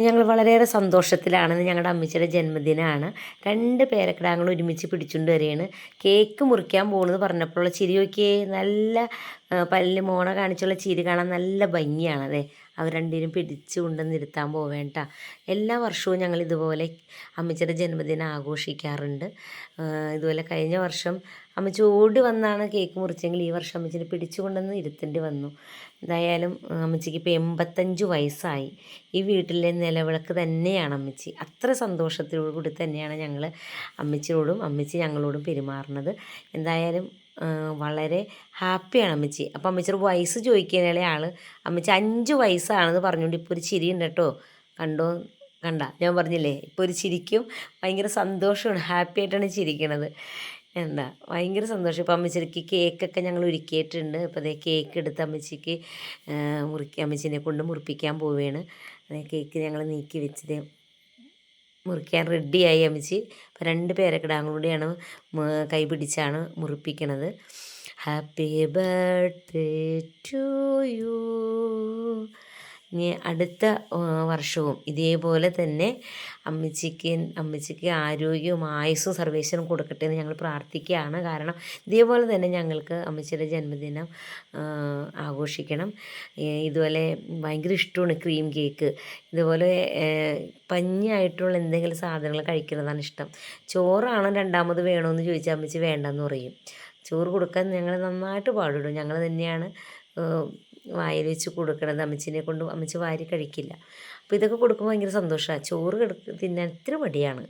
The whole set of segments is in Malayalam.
ഞങ്ങൾ വളരെയേറെ സന്തോഷത്തിലാണ്. ഞങ്ങളുടെ അമ്മച്ചിയുടെ ജന്മദിനമാണ്. 2 പേരക്കിടാങ്ങൾ ഒരുമിച്ച് പിടിച്ചുകൊണ്ട് വരികയാണ്. കേക്ക് മുറിക്കാൻ പോണെന്ന് പറഞ്ഞപ്പോഴുള്ള ചിരി നോക്കിയേ. നല്ല പല്ല് മോണ കാണിച്ചുള്ള ചിരി കാണാൻ നല്ല ഭംഗിയാണ്. അതെ, അവർ രണ്ടുപേരും പിടിച്ചു കൊണ്ടുവന്ന് ഇരുത്താൻ പോവേണ്ട. എല്ലാ വർഷവും ഞങ്ങൾ ഇതുപോലെ അമ്മച്ചിയുടെ ജന്മദിനം ആഘോഷിക്കാറുണ്ട്. ഇതുപോലെ കഴിഞ്ഞ വർഷം അമ്മച്ചി ഓടി വന്നാണ് കേക്ക് മുറിച്ചെങ്കിൽ ഈ വർഷം അമ്മച്ചിനെ പിടിച്ചു കൊണ്ടുവന്ന് ഇരുത്തേണ്ടി വന്നു. എന്തായാലും അമ്മച്ചിക്ക് ഇപ്പോൾ 85 വയസ്സായി. ഈ വീട്ടിലെ നിലവിളക്ക് തന്നെയാണ് അമ്മച്ചി. അത്ര സന്തോഷത്തോടു കൂടി തന്നെയാണ് ഞങ്ങൾ അമ്മച്ചിയോടും അമ്മച്ചി ഞങ്ങളോടും പെരുമാറുന്നത്. എന്തായാലും വളരെ ഹാപ്പിയാണ് അമ്മച്ചി. അപ്പോൾ അമ്മച്ചിയുടെ വയസ്സ് ചോദിക്കുന്നതിലെ ആൾ അമ്മച്ചി 5 വയസ്സാണെന്ന് പറഞ്ഞുകൊണ്ട് ഇപ്പോൾ ഒരു ചിരിയുണ്ട് കേട്ടോ. കണ്ടോ? കണ്ട ഞാൻ പറഞ്ഞില്ലേ, ഇപ്പോൾ ഒരു ചിരിക്കും ഭയങ്കര സന്തോഷമാണ്, ഹാപ്പി ആയിട്ടാണ് ചിരിക്കണത്. എന്താ ഭയങ്കര സന്തോഷം. ഇപ്പോൾ അമ്മച്ചിക്ക് കേക്കൊക്കെ ഞങ്ങൾ ഒരുക്കിയിട്ടുണ്ട്. അപ്പോൾ അതേ കേക്ക് എടുത്ത് അമ്മച്ചിക്ക് അമ്മച്ചിനെ കൊണ്ട് മുറിപ്പിക്കാൻ പോവുകയാണ്. അതേ കേക്ക് ഞങ്ങൾ നീക്കി വെച്ചത് മുറിക്കാൻ റെഡിയായി അമ്മച്ചി. അപ്പോൾ 2 പേരക്കിടാങ്ങളൂടെയാണ് കൈ പിടിച്ചാണ് മുറിപ്പിക്കണത്. Happy birthday to you. ഇനി അടുത്ത വർഷവും ഇതേപോലെ തന്നെ അമ്മച്ചിക്ക് ആരോഗ്യവും ആയുസ്സും സർവേശ്വരനും കൊടുക്കട്ടെ എന്ന് ഞങ്ങൾ പ്രാർത്ഥിക്കുകയാണ്. കാരണം ഇതേപോലെ തന്നെ ഞങ്ങൾക്ക് അമ്മച്ചിയുടെ ജന്മദിനം ആഘോഷിക്കണം. ഇതുപോലെ ഭയങ്കര ഇഷ്ടമാണ് ക്രീം കേക്ക്. ഇതുപോലെ പഞ്ഞിയായിട്ടുള്ള എന്തെങ്കിലും സാധനങ്ങൾ കഴിക്കുന്നതാണ് ഇഷ്ടം. ചോറാണ് രണ്ടാമത് വേണമെന്ന് ചോദിച്ചാൽ അമ്മച്ചി വേണ്ടെന്ന് പറയും. ചോറ് കൊടുക്കാൻ ഞങ്ങൾ നന്നായിട്ട് പാടുപെടും. ഞങ്ങൾ തന്നെയാണ് വായിൽ വെച്ച് കൊടുക്കണത്. അമ്മച്ചിനെ കൊണ്ട് അമ്മച്ചി വാരി കഴിക്കില്ല. അപ്പോൾ ഇതൊക്കെ കൊടുക്കുമ്പോൾ ഭയങ്കര സന്തോഷമാണ്. ചോറ് തിന്നാൻ ഇത്തിരി മടിയാണ്.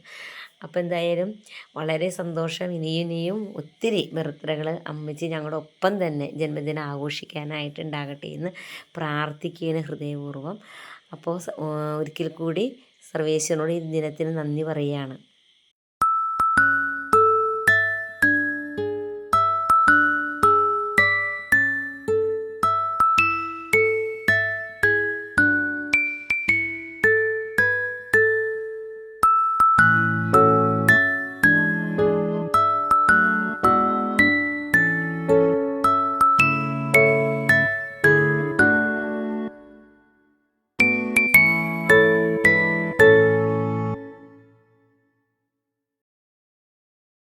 അപ്പോൾ എന്തായാലും വളരെ സന്തോഷം. ഇനിയും ഒത്തിരി ബർത്ത്ഡേകൾ അമ്മച്ചി ഞങ്ങളുടെ ഒപ്പം തന്നെ ജന്മദിനം ആഘോഷിക്കാനായിട്ടുണ്ടാകട്ടെ എന്ന് പ്രാർത്ഥിക്കുകയാണ് ഹൃദയപൂർവ്വം. അപ്പോൾ ഒരിക്കൽ കൂടി സർവേശ്വരനോട് ഈ ദിനത്തിന് നന്ദി പറയുകയാണ്.